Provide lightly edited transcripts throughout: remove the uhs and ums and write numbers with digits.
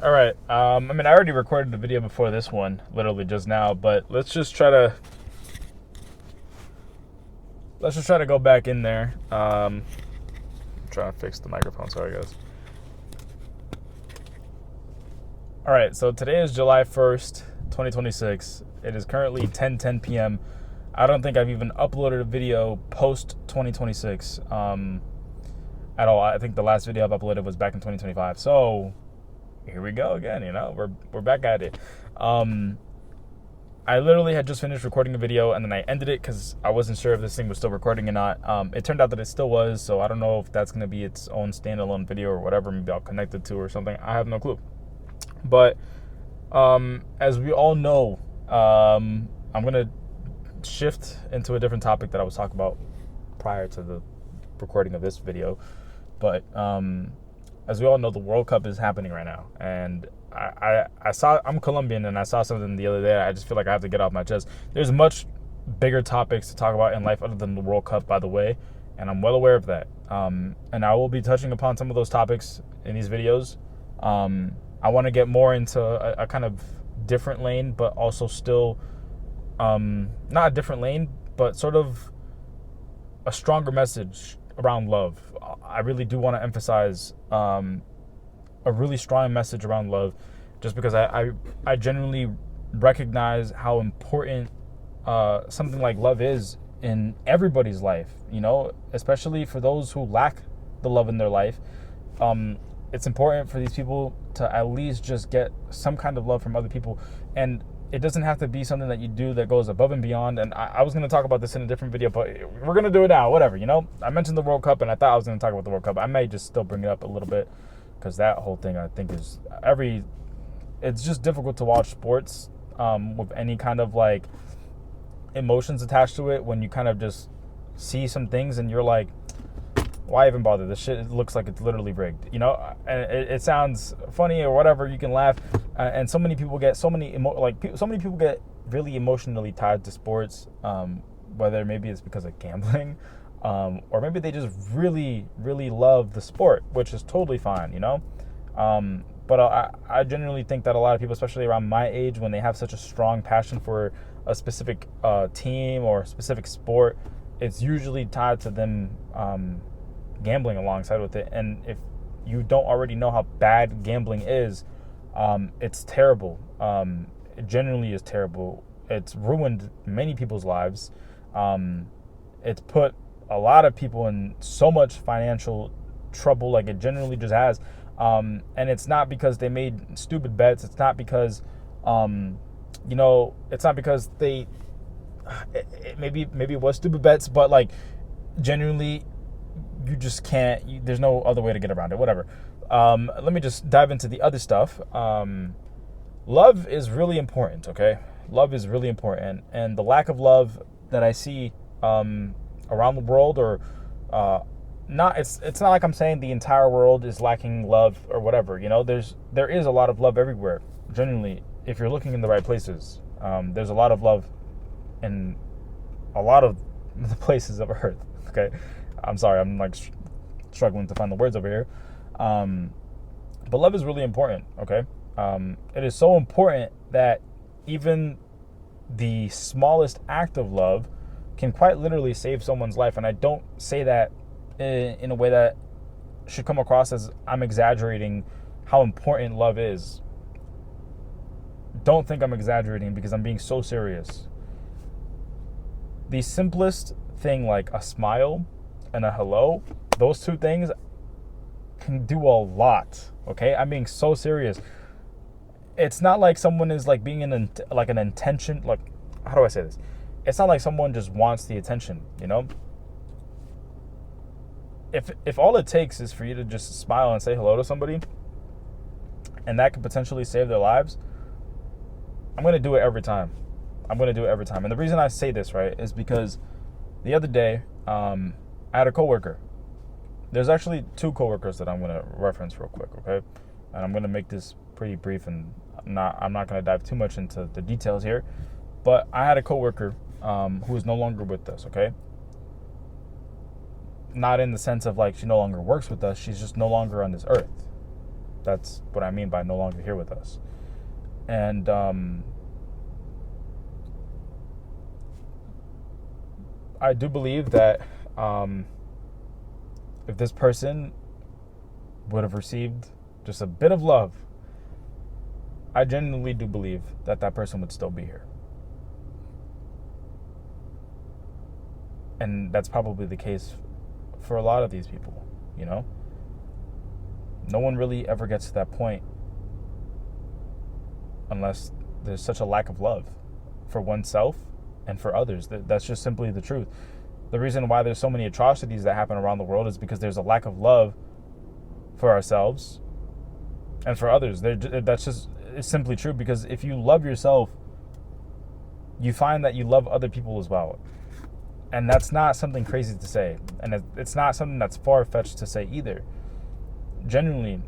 All right. I already recorded the video before this one, literally just now, but let's just try to go back in there. I'm trying to fix the microphone. Sorry, guys. All right. So today is July 1st, 2026. It is currently 10:10 p.m. I don't think I've even uploaded a video post 2026 at all. I think the last video I've uploaded was back in 2025. So here we go again. We're back at it. I literally had just finished recording a video and then I ended it because I wasn't sure if this thing was still recording or not. It turned out that it still was, so I don't know if that's going to be its own standalone video or whatever. Maybe I'll connect it to or something. I have no clue. But as we all know, I'm going to shift into a different topic that I was talking about prior to the recording of this video. But as we all know, the World Cup is happening right now, and I'm Colombian, and I saw something the other day. I just feel like I have to get off my chest. There's much bigger topics to talk about in life other than the World Cup, by the way, and I'm well aware of that. And I will be touching upon some of those topics in these videos. I want to get more into a kind of different lane, but also still not a different lane, but sort of a stronger message around love. I really do want to emphasize a really strong message around love, just because I genuinely recognize how important something like love is in everybody's life, especially for those who lack the love in their life. It's important for these people to at least just get some kind of love from other people. And it doesn't have to be something that you do that goes above and beyond. And I was going to talk about this in a different video, but we're going to do it now. Whatever, I mentioned the World Cup, and I thought I was going to talk about the World Cup. I may just still bring it up a little bit, because that whole thing, I think, it's just difficult to watch sports with any kind of like emotions attached to it, when you kind of just see some things and you're like, why even bother? This shit, it looks like it's literally rigged, and it sounds funny or whatever. You can laugh, and so many people get so many people get really emotionally tied to sports, whether maybe it's because of gambling, or maybe they just really, really love the sport, which is totally fine, But I genuinely think that a lot of people, especially around my age, when they have such a strong passion for a specific team or a specific sport, it's usually tied to them gambling alongside with it. And if you don't already know how bad gambling is, it's terrible. It genuinely is terrible. It's ruined many people's lives. It's put a lot of people in so much financial trouble, like it genuinely just has. And it's not because they made stupid bets. It's not because, it's not because maybe it was stupid bets, but like genuinely, you just can't. There's no other way to get around it. Whatever. Let me just dive into the other stuff. Love is really important. Okay, love is really important, and the lack of love that I see around the world, or not. It's not like I'm saying the entire world is lacking love or whatever. There is a lot of love everywhere. Genuinely, if you're looking in the right places, there's a lot of love in a lot of the places of Earth. Okay. I'm sorry, I'm like struggling to find the words over here. But love is really important, okay? It is so important that even the smallest act of love can quite literally save someone's life. And I don't say that in a way that should come across as I'm exaggerating how important love is. Don't think I'm exaggerating, because I'm being so serious. The simplest thing, like a smile and a hello, those two things can do a lot. Okay, I'm being so serious. It's not like someone is like being an intention. Like, how do I say this? It's not like someone just wants the attention. If all it takes is for you to just smile and say hello to somebody, and that could potentially save their lives, I'm gonna do it every time. And the reason I say this, right, is because the other day, I had a coworker. There's actually two coworkers that I'm going to reference real quick, okay? And I'm going to make this pretty brief, and I'm not going to dive too much into the details here. But I had a coworker who is no longer with us, okay? Not in the sense of like she no longer works with us. She's just no longer on this earth. That's what I mean by no longer here with us. And I do believe that if this person would have received just a bit of love, I genuinely do believe that that person would still be here. And that's probably the case for a lot of these people, you know? No one really ever gets to that point unless there's such a lack of love for oneself and for others. That's just simply the truth. The reason why there's so many atrocities that happen around the world is because there's a lack of love for ourselves and for others. That's just, it's simply true, because if you love yourself, you find that you love other people as well. And that's not something crazy to say. And it's not something that's far-fetched to say either. Genuinely,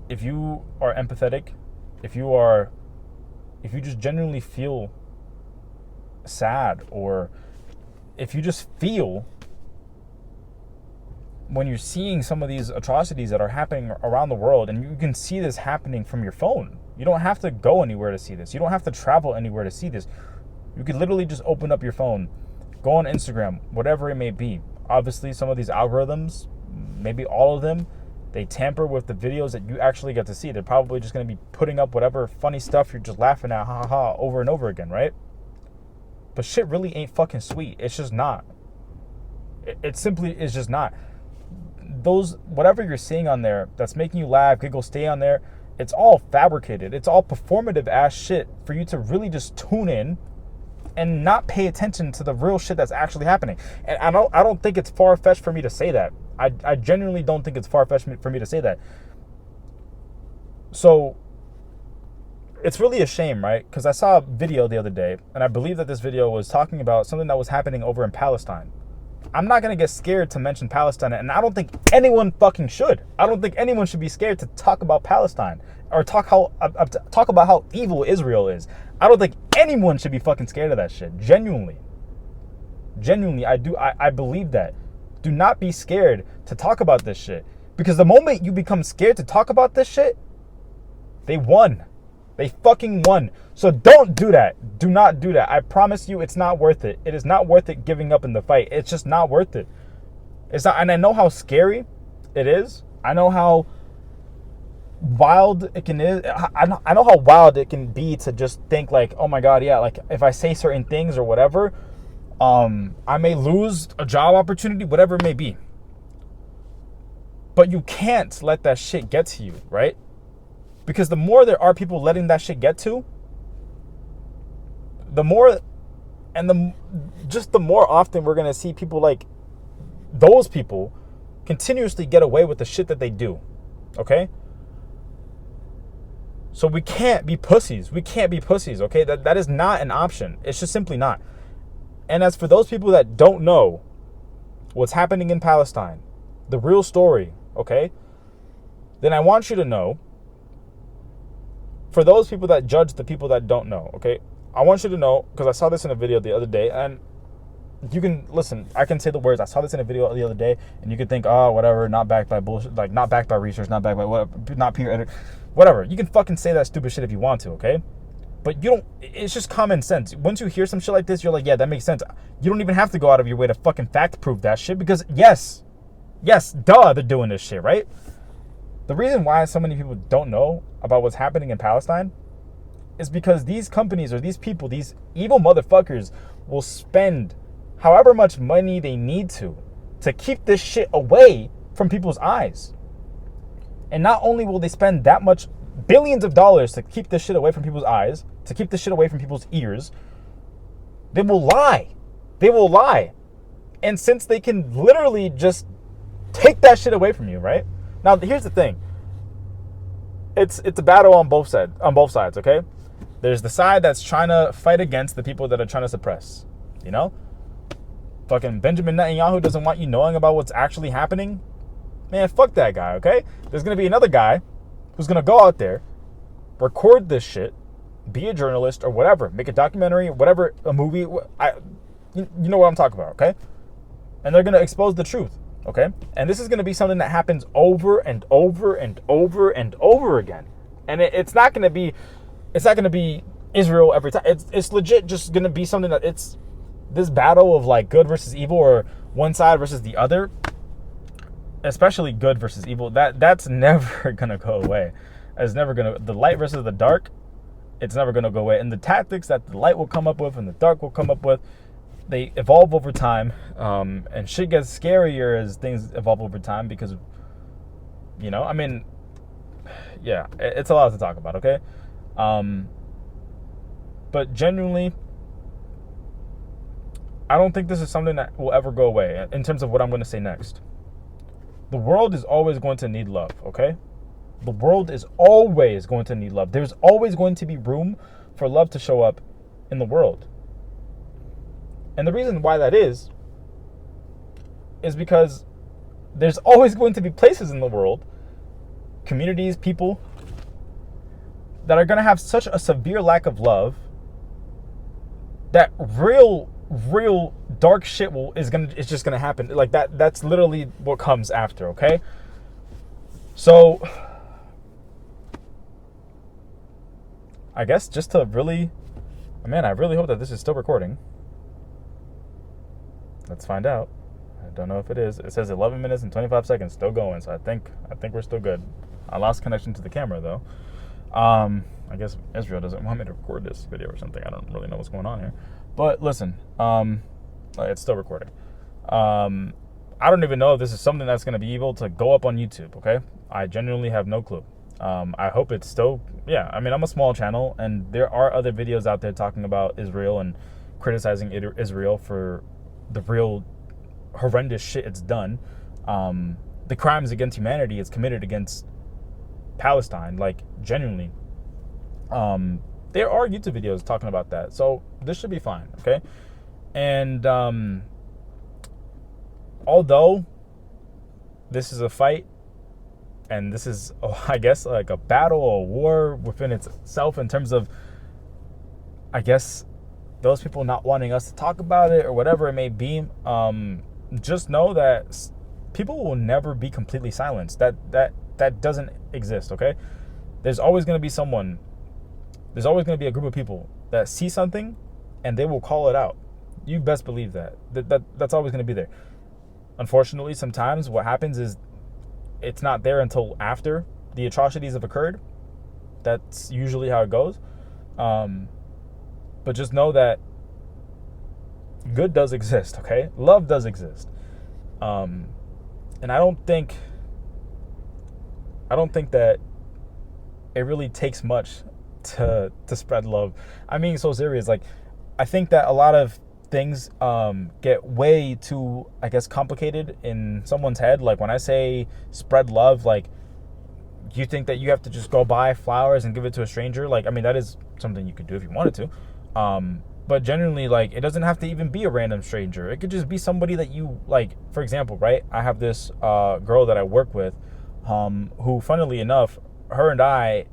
if you are empathetic, if you just genuinely feel sad, or if you just feel when you're seeing some of these atrocities that are happening around the world, and you can see this happening from your phone. You don't have to go anywhere to see this. You don't have to travel anywhere to see this. You could literally just open up your phone, go on Instagram, whatever it may be. Obviously, some of these algorithms, maybe all of them, they tamper with the videos that you actually get to see. They're probably just going to be putting up whatever funny stuff you're just laughing at, ha ha ha, over and over again, right? But shit really ain't fucking sweet. It's just not. It simply is just not. Those, whatever you're seeing on there that's making you laugh, giggle, stay on there, it's all fabricated. It's all performative ass shit for you to really just tune in and not pay attention to the real shit that's actually happening. And I don't think it's far-fetched for me to say that. I genuinely don't think it's far-fetched for me to say that. So it's really a shame, right? Because I saw a video the other day, and I believe that this video was talking about something that was happening over in Palestine. I'm not going to get scared to mention Palestine, and I don't think anyone fucking should. I don't think anyone should be scared to talk about Palestine or talk about how evil Israel is. I don't think anyone should be fucking scared of that shit. Genuinely, I believe that. Do not be scared to talk about this shit, because the moment you become scared to talk about this shit, they won. They fucking won. So don't do that. Do not do that. I promise you, it's not worth it. It is not worth it giving up in the fight. It's just not worth it. It's not, and I know how scary it is. I know how wild it can is. I know how wild it can be to just think like, oh my God, yeah, like if I say certain things or whatever, I may lose a job opportunity, whatever it may be. But you can't let that shit get to you, right? Because the more there are people letting that shit get to, the more often we're going to see people like those people continuously get away with the shit that they do. Okay? So we can't be pussies. Okay? That is not an option. It's just simply not. And as for those people that don't know what's happening in Palestine, the real story, okay? Then I want you to know, for those people that judge the people that don't know, okay? I want you to know, because I saw this in a video the other day, and you can, listen, I can say the words, I saw this in a video the other day, and you could think, oh, whatever, not backed by bullshit, like, not backed by research, not backed by whatever, not peer edit, whatever. You can fucking say that stupid shit if you want to, okay? But you don't, it's just common sense. Once you hear some shit like this, you're like, yeah, that makes sense. You don't even have to go out of your way to fucking fact prove that shit, because yes, duh, they're doing this shit, right? The reason why so many people don't know about what's happening in Palestine is because these companies or these people, these evil motherfuckers, will spend however much money they need to keep this shit away from people's eyes. And not only will they spend that much billions of dollars to keep this shit away from people's eyes, to keep this shit away from people's ears, they will lie. And since they can literally just take that shit away from you, right? Now, here's the thing. It's a battle on both sides, okay? There's the side that's trying to fight against the people that are trying to suppress, you know? Fucking Benjamin Netanyahu doesn't want you knowing about what's actually happening. Man, fuck that guy, okay? There's going to be another guy who's going to go out there, record this shit, be a journalist or whatever, make a documentary, whatever, a movie. You know what I'm talking about, okay? And they're going to expose the truth, okay? And this is going to be something that happens over and over and over and over again. And it's not going to be Israel every time. It's legit just going to be something that it's this battle of like good versus evil, or one side versus the other, especially good versus evil. That's never going to go away. It's never going to, the light versus the dark, it's never going to go away. And the tactics that the light will come up with and the dark will come up with, they evolve over time, and shit gets scarier as things evolve over time because, you know, I mean, yeah, it's a lot to talk about, okay? But genuinely, I don't think this is something that will ever go away in terms of what I'm going to say next. The world is always going to need love, okay? The world is always going to need love. There's always going to be room for love to show up in the world. And the reason why that is because there's always going to be places in the world, communities, people, that are going to have such a severe lack of love that real dark shit it's just gonna happen. Like that's literally what comes after, okay? So I guess just to really, man, I really hope that this is still recording. Let's find out. I don't know if it is. It says 11 minutes and 25 seconds still going, so I think we're still good. I lost connection to the camera though. I guess Israel doesn't want me to record this video or something. I don't really know what's going on here. But listen, it's still recording. I don't even know if this is something that's going to be able to go up on YouTube, okay? I genuinely have no clue. I hope it's still, yeah, I mean, I'm a small channel, and there are other videos out there talking about Israel and criticizing Israel for the real horrendous shit it's done. The crimes against humanity it's committed against Palestine, like, genuinely. There are YouTube videos talking about that, so this should be fine, okay? And although this is a fight, and this is, I guess, like a battle or a war within itself in terms of, I guess, those people not wanting us to talk about it or whatever it may be, just know that people will never be completely silenced. That doesn't exist, okay? There's always going to be someone, there's always going to be a group of people that see something and they will call it out. You best believe that. That's always going to be there. Unfortunately, sometimes what happens is it's not there until after the atrocities have occurred. That's usually how it goes. But just know that good does exist, okay? Love does exist. And I don't think that it really takes much to spread love. I mean, so serious. Like, I think that a lot of things get way too, I guess, complicated in someone's head. Like, when I say spread love, like, you think that you have to just go buy flowers and give it to a stranger. Like, I mean, that is something you could do if you wanted to. But genuinely, like, it doesn't have to even be a random stranger. It could just be somebody that you, like, for example, right? I have this girl that I work with, who, funnily enough, her and I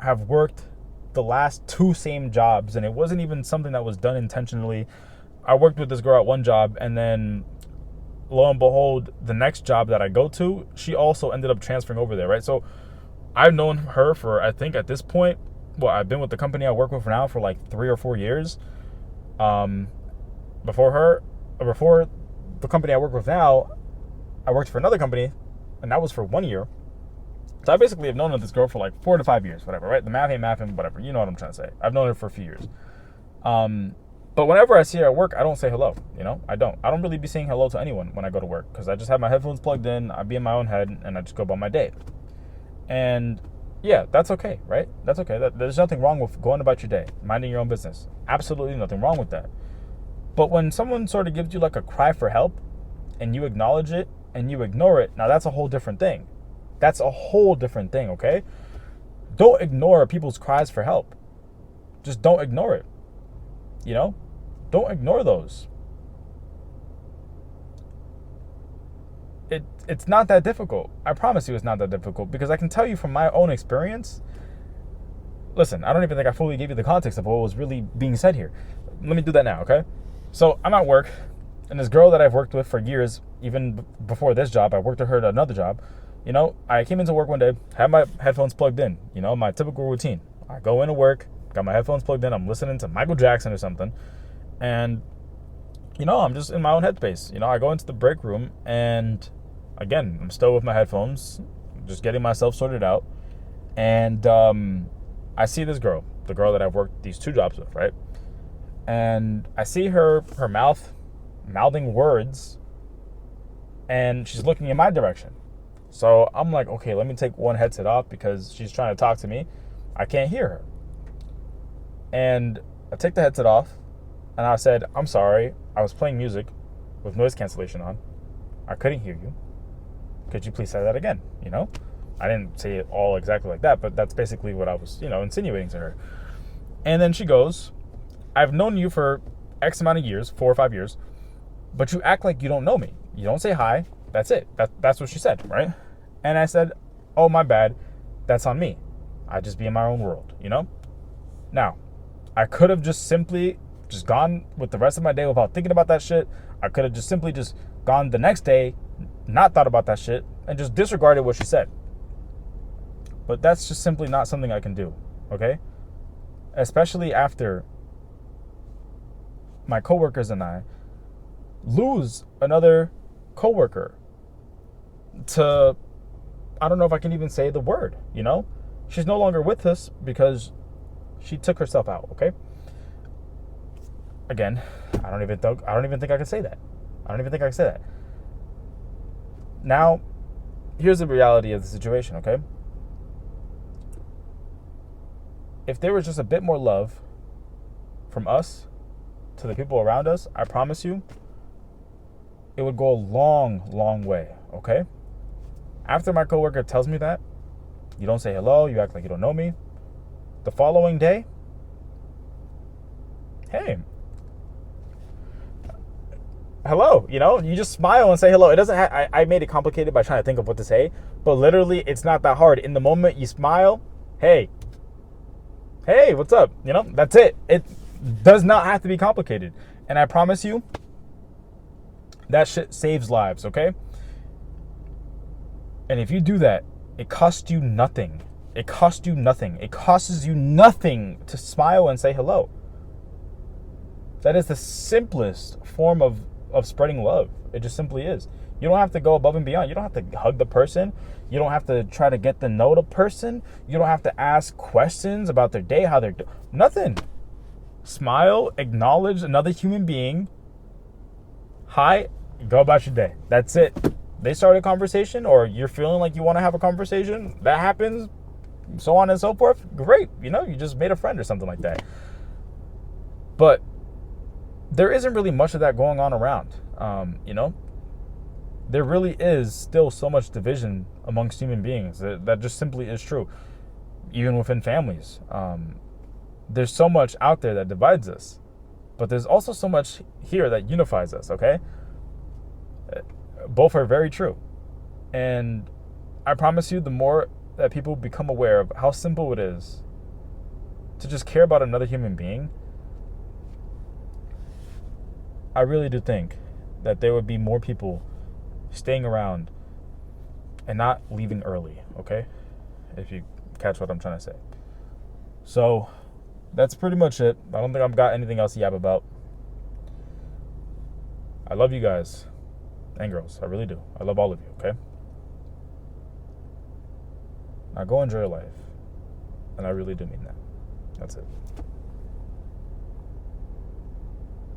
have worked the last 2 same jobs, and it wasn't even something that was done intentionally. I worked with this girl at one job, and then lo and behold, the next job that I go to, she also ended up transferring over there, right? So I've known her for, I think at this point, I've been with the company I work with now for like 3 or 4 years. Before the company I work with now, I worked for another company, and that was for 1 year. So I basically have known this girl for like 4 to 5 years, whatever, right? The math ain't mathing, whatever. You know what I'm trying to say. I've known her for a few years. But whenever I see her at work, I don't say hello, you know? I don't really be saying hello to anyone when I go to work, because I just have my headphones plugged in, I be in my own head, and I just go about my day. And yeah, that's okay, right? That's okay. There's nothing wrong with going about your day, minding your own business. Absolutely nothing wrong with that. But when someone sort of gives you like a cry for help, and you acknowledge it, and you ignore it, now that's a whole different thing. That's a whole different thing, okay? Don't ignore people's cries for help. Just don't ignore it. You know? Don't ignore those. It's not that difficult. I promise you it's not that difficult, because I can tell you from my own experience. Listen, I don't even think I fully gave you the context of what was really being said here. Let me do that now, okay? So I'm at work, and this girl that I've worked with for years, even before this job, I worked with her at another job. You know, I came into work one day, had my headphones plugged in. You know, my typical routine. I go into work, got my headphones plugged in. I'm listening to Michael Jackson or something, and you know, I'm just in my own headspace. You know, I go into the break room, and again, I'm still with my headphones, just getting myself sorted out, and I see this girl, the girl that I've worked these 2 jobs with, right? And I see her mouthing words, and she's looking in my direction. So I'm like, okay, let me take one headset off because she's trying to talk to me. I can't hear her. And I take the headset off, and I said, I'm sorry, I was playing music with noise cancellation on. I couldn't hear you. Could you please say that again? You know? I didn't say it all exactly like that, but that's basically what I was, you know, insinuating to her. And then she goes, I've known you for X amount of years, 4 or 5 years, but you act like you don't know me. You don't say hi. That's it. That's what she said, right? And I said, oh, my bad. That's on me. I just be in my own world, you know? Now, I could have just simply just gone with the rest of my day without thinking about that shit. I could have just simply just gone the next day, not thought about that shit, and just disregarded what she said. But that's just simply not something I can do, okay? Especially after my coworkers and I lose another coworker to, I don't know if I can even say the word, you know? She's no longer with us because she took herself out, okay? Again, I don't even think I can say that. I don't even think I can say that. Now, here's the reality of the situation, okay? If there was just a bit more love from us to the people around us, I promise you, it would go a long, long way, okay? After my coworker tells me that, you don't say hello, you act like you don't know me. The following day, hey, hello, you know, you just smile and say hello. It doesn't I made it complicated by trying to think of what to say, but literally it's not that hard. In the moment you smile, hey, what's up? You know, that's it. It does not have to be complicated. And I promise you, that shit saves lives, okay? And if you do that, it costs you nothing. It costs you nothing. It costs you nothing to smile and say hello. That is the simplest form of spreading love. It just simply is. You don't have to go above and beyond. You don't have to hug the person. You don't have to try to get to know the person. You don't have to ask questions about their day, how they're doing. Nothing. Smile, acknowledge another human being. Hi, go about your day. That's it. They start a conversation, or you're feeling like you want to have a conversation. That happens, so on and so forth. Great. You know, you just made a friend or something like that. But there isn't really much of that going on around. You know, there really is still so much division amongst human beings. That just simply is true. Even within families. There's so much out there that divides us. But there's also so much here that unifies us, okay? Both are very true. And I promise you, the more that people become aware of how simple it is to just care about another human being, I really do think that there would be more people staying around and not leaving early, okay? If you catch what I'm trying to say. So, that's pretty much it. I don't think I've got anything else to yap about. I love you guys and girls. I really do. I love all of you, okay? Now go enjoy your life. And I really do mean that. That's it.